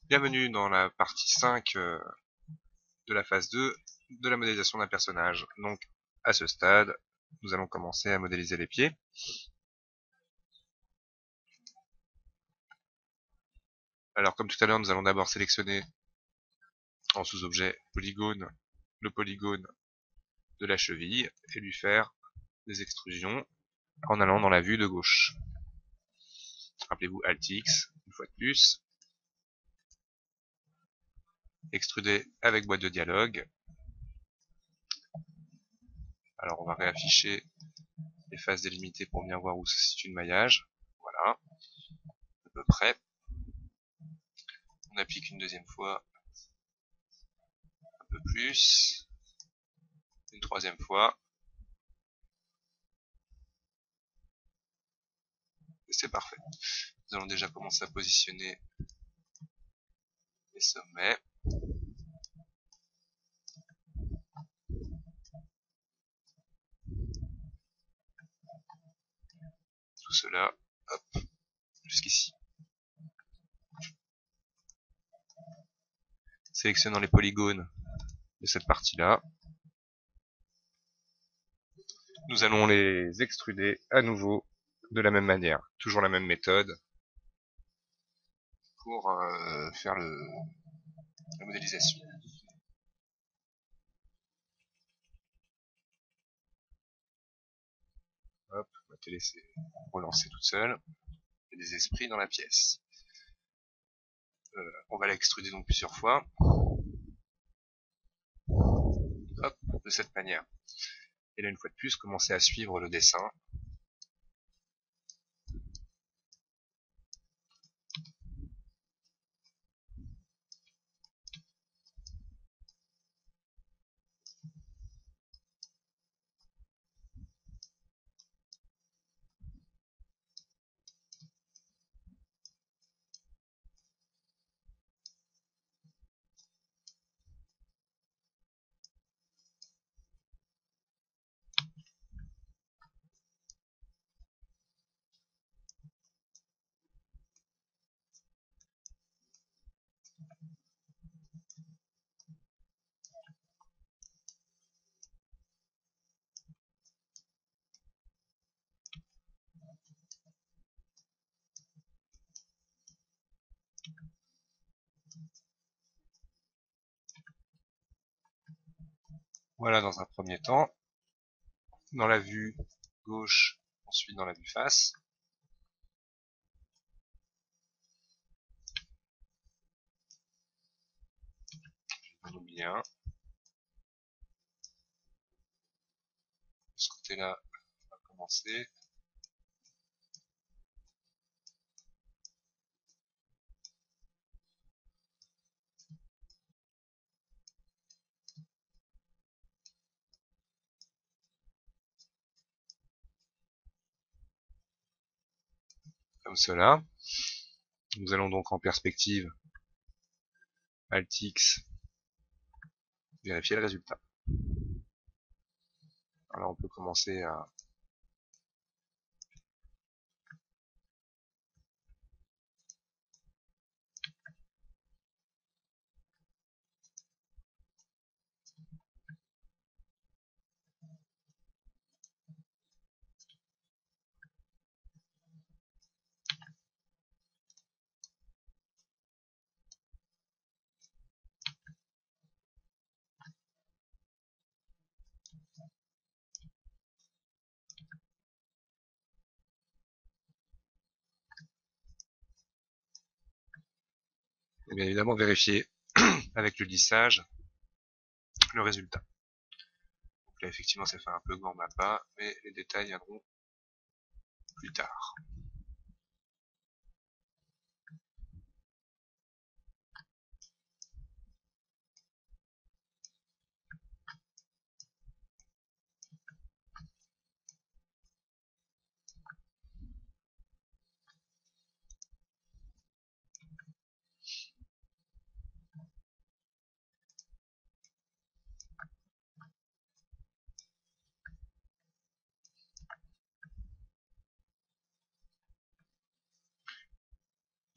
Bienvenue dans la partie 5 de la phase 2 de la modélisation d'un personnage. Donc à ce stade, nous allons commencer à modéliser les pieds. Alors comme tout à l'heure, nous allons d'abord sélectionner en sous-objet polygone le polygone de la cheville et lui faire des extrusions en allant dans la vue de gauche. Rappelez-vous Alt X, une fois de plus. Extruder avec boîte de dialogue. Alors on va réafficher les faces délimitées pour bien voir où se situe le maillage. Voilà, à peu près. On applique une deuxième fois, un peu plus, une troisième fois, et c'est parfait. Nous allons déjà commencer à positionner les sommets. Tout cela, hop, jusqu'ici. Sélectionnant les polygones de cette partie-là, nous allons les extruder à nouveau de la même manière. Toujours la même méthode pour faire la modélisation. Hop, on va te laisser relancer toute seule. Il y a des esprits dans la pièce. On va l'extruder donc plusieurs fois. Hop, de cette manière. Et là, une fois de plus, commencer à suivre le dessin. Voilà dans un premier temps. Dans la vue gauche, ensuite dans la vue face. On oublie un. De ce côté-là, on va commencer. Comme cela. Nous allons donc en perspective Alt X vérifier le résultat. Alors on peut commencer à bien évidemment vérifier avec le lissage le résultat. Donc là effectivement ça fait un peu grand mappa, mais les détails viendront plus tard.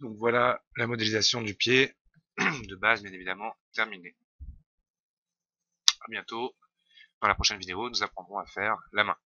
Donc voilà la modélisation du pied de base, bien évidemment, terminé. À bientôt. Dans la prochaine vidéo, nous apprendrons à faire la main.